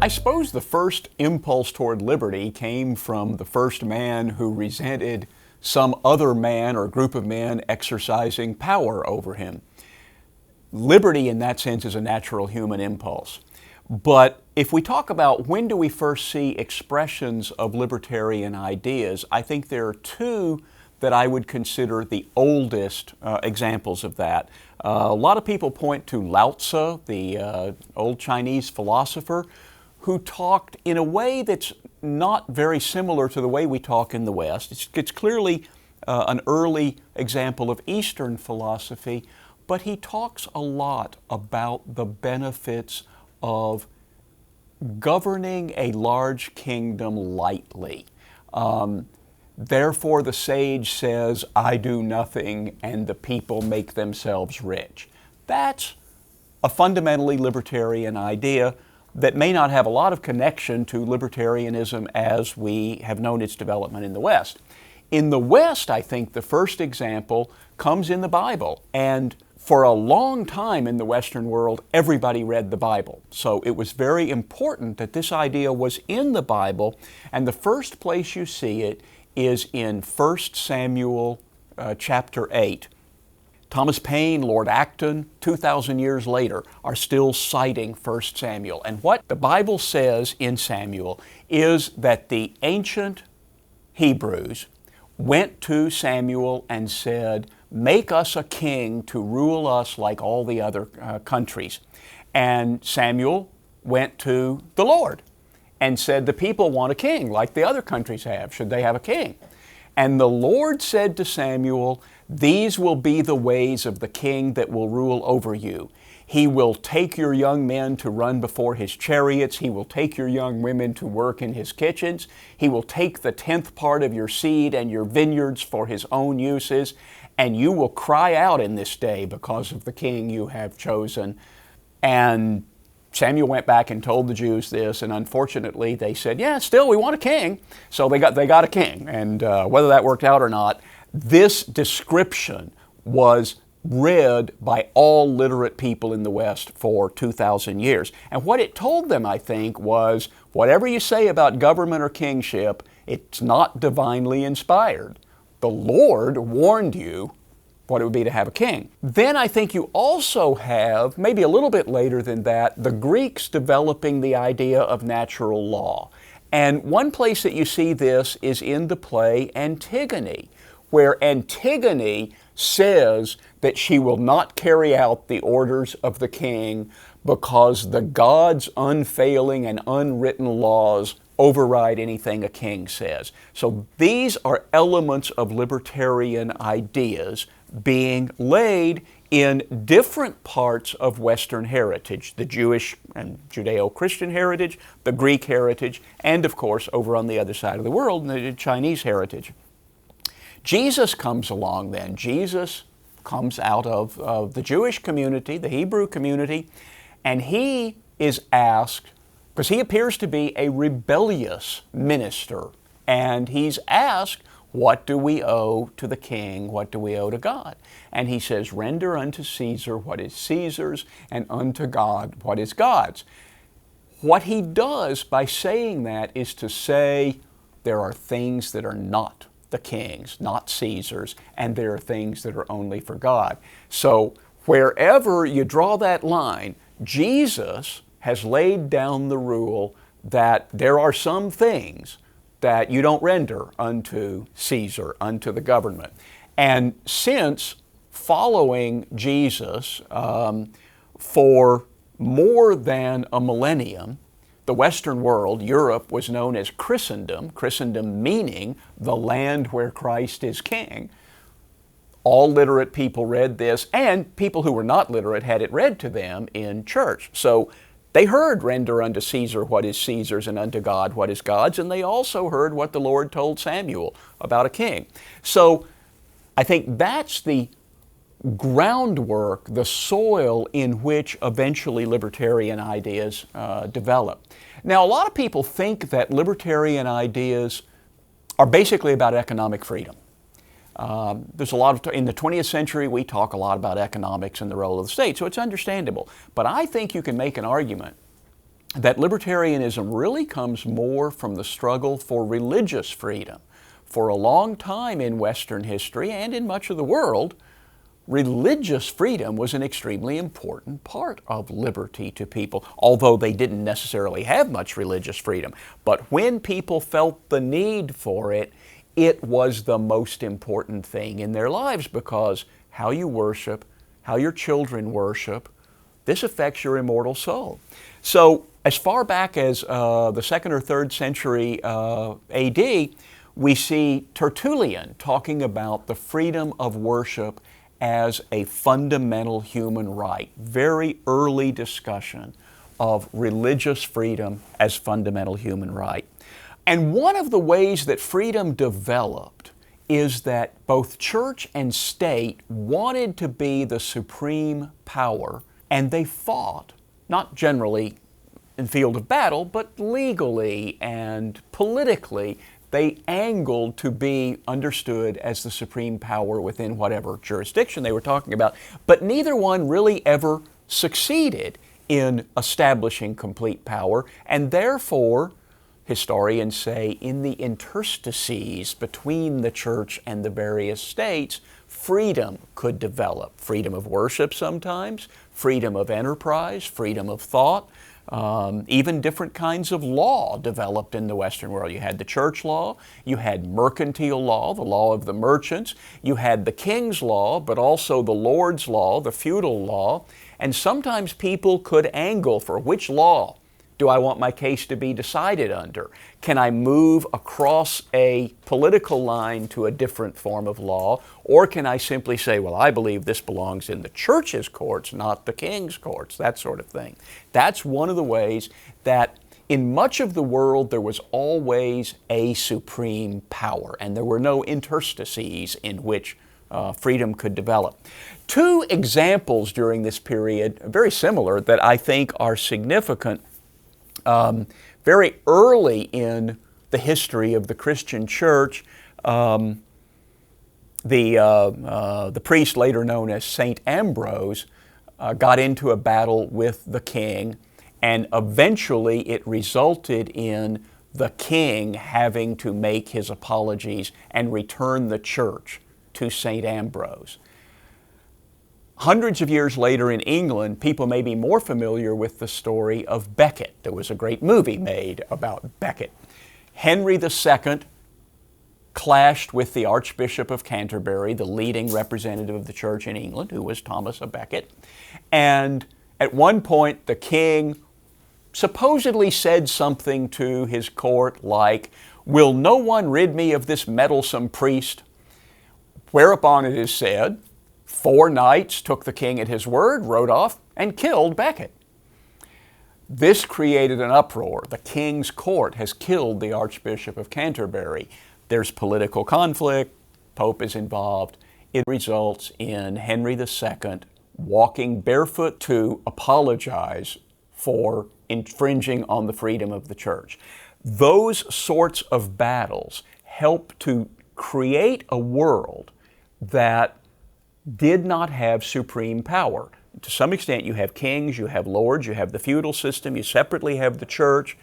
I suppose the first impulse toward liberty came from the first man who resented some other man or group of men exercising power over him. Liberty in that sense is a natural human impulse. But if we talk about when do we first see expressions of libertarian ideas, I think there are two that I would consider the oldest examples of that. A lot of people point to Lao Tzu, the old Chinese philosopher, who talked in a way that's not very similar to the way we talk in the West. It's clearly an early example of Eastern philosophy, but he talks a lot about the benefits of governing a large kingdom lightly. Therefore, the sage says, I do nothing, and the people make themselves rich. That's a fundamentally libertarian idea that may not have a lot of connection to libertarianism as we have known its development in the West. In the West, I think the first example comes in the Bible, and for a long time in the Western world, everybody read the Bible. So it was very important that this idea was in the Bible, and the first place you see it is in 1 Samuel chapter 8. Thomas Paine, Lord Acton, 2,000 years later, are still citing 1 Samuel. And what the Bible says in Samuel is that the ancient Hebrews went to Samuel and said, make us a king to rule us like all the other countries. And Samuel went to the Lord and said, the people want a king like the other countries have. Should they have a king? And the Lord said to Samuel, these will be the ways of the king that will rule over you. He will take your young men to run before his chariots. He will take your young women to work in his kitchens. He will take the 10th part of your seed and your vineyards for his own uses. And you will cry out in this day because of the king you have chosen. And Samuel went back and told the Jews this, and unfortunately they said, yeah, still we want a king. So they got a king. And whether that worked out or not, this description was read by all literate people in the West for 2,000 years. And what it told them, I think, was whatever you say about government or kingship, it's not divinely inspired. The Lord warned you what it would be to have a king. Then I think you also have, maybe a little bit later than that, the Greeks developing the idea of natural law. And one place that you see this is in the play Antigone, where Antigone says that she will not carry out the orders of the king because the gods' unfailing and unwritten laws override anything a king says. So these are elements of libertarian ideas being laid in different parts of Western heritage, the Jewish and Judeo-Christian heritage, the Greek heritage, and of course over on the other side of the world, the Chinese heritage. Jesus comes along then. Jesus comes out of the Jewish community, the Hebrew community, and he is asked, because he appears to be a rebellious minister, and he's asked, what do we owe to the king? What do we owe to God? And he says, render unto Caesar what is Caesar's, and unto God what is God's. What he does by saying that is to say there are things that are not the king's, not Caesar's, and there are things that are only for God. So wherever you draw that line, Jesus has laid down the rule that there are some things that you don't render unto Caesar, unto the government. And since following Jesus for more than a millennium, the Western world, Europe, was known as Christendom, Christendom meaning the land where Christ is king. All literate people read this, and people who were not literate had it read to them in church. So they heard, render unto Caesar what is Caesar's, and unto God what is God's, and they also heard what the Lord told Samuel about a king. So I think that's the groundwork, the soil in which eventually libertarian ideas develop. Now, a lot of people think that libertarian ideas are basically about economic freedom. There's a lot of, in the 20th century, we talk a lot about economics and the role of the state, so it's understandable. But I think you can make an argument that libertarianism really comes more from the struggle for religious freedom. For a long time in Western history and in much of the world, religious freedom was an extremely important part of liberty to people, although they didn't necessarily have much religious freedom. But when people felt the need for it, it was the most important thing in their lives, because how you worship, how your children worship, this affects your immortal soul. So as far back as the 2nd or 3rd century AD, we see Tertullian talking about the freedom of worship as a fundamental human right. Very early discussion of religious freedom as fundamental human right. And one of the ways that freedom developed is that both church and state wanted to be the supreme power, and they fought, not generally in field of battle, but legally and politically. They angled to be understood as the supreme power within whatever jurisdiction they were talking about, but neither one really ever succeeded in establishing complete power, and therefore, historians say, in the interstices between the church and the various states, freedom could develop. Freedom of worship sometimes, freedom of enterprise, freedom of thought. Even different kinds of law developed in the Western world. You had the church law, you had mercantile law, the law of the merchants, you had the king's law, but also the lord's law, the feudal law, and sometimes people could angle for which law do I want my case to be decided under? Can I move across a political line to a different form of law? Or can I simply say, well, I believe this belongs in the church's courts, not the king's courts, that sort of thing. That's one of the ways that in much of the world there was always a supreme power, and there were no interstices in which freedom could develop. Two examples during this period, very similar, that I think are significant. Very early in the history of the Christian church, the priest later known as Saint Ambrose got into a battle with the king, and eventually it resulted in the king having to make his apologies and return the church to Saint Ambrose. Hundreds of years later in England, people may be more familiar with the story of Becket. There was a great movie made about Becket. Henry II clashed with the Archbishop of Canterbury, the leading representative of the church in England, who was Thomas à Becket. And at one point, the king supposedly said something to his court like, "Will no one rid me of this meddlesome priest?" Whereupon it is said, 4 knights took the king at his word, rode off, and killed Becket. This created an uproar. The king's court has killed the Archbishop of Canterbury. There's political conflict, Pope is involved. It results in Henry II walking barefoot to apologize for infringing on the freedom of the church. Those sorts of battles help to create a world that did not have supreme power. To some extent, you have kings, you have lords, you have the feudal system, you separately have the church,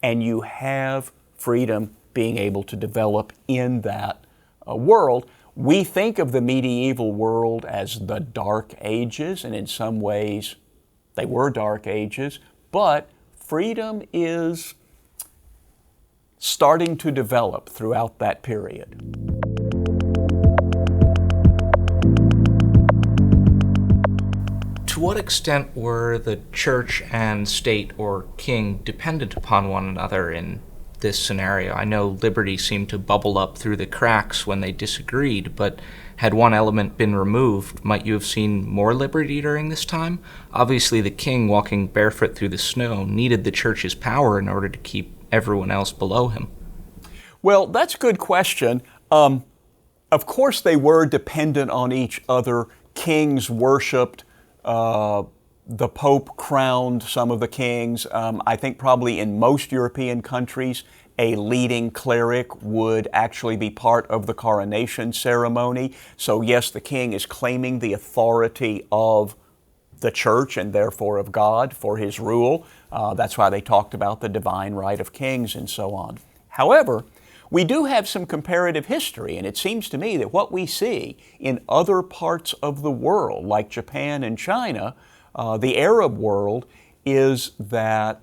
and you have freedom being able to develop in that world. We think of the medieval world as the Dark Ages, and in some ways they were Dark Ages, but freedom is starting to develop throughout that period. To what extent were the church and state or king dependent upon one another in this scenario? I know liberty seemed to bubble up through the cracks when they disagreed, but had one element been removed, might you have seen more liberty during this time? Obviously, the king walking barefoot through the snow needed the church's power in order to keep everyone else below him. Well, that's a good question. Of course, they were dependent on each other. Kings worshipped. The Pope crowned some of the kings. I think probably in most European countries, a leading cleric would actually be part of the coronation ceremony. So yes, the king is claiming the authority of the church and therefore of God for His rule. That's why they talked about the divine right of kings and so on. However, we do have some comparative history, and it seems to me that what we see in other parts of the world, like Japan and China, the Arab world, is that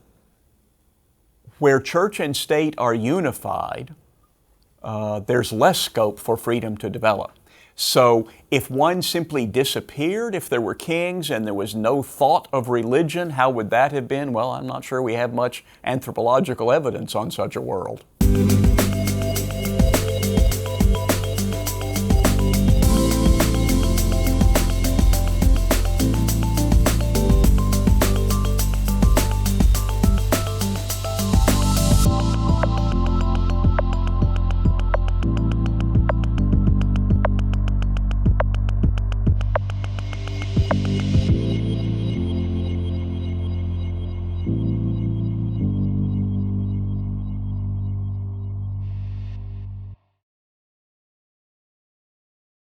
where church and state are unified, there's less scope for freedom to develop. So if one simply disappeared, if there were kings and there was no thought of religion, how would that have been? Well, I'm not sure we have much anthropological evidence on such a world.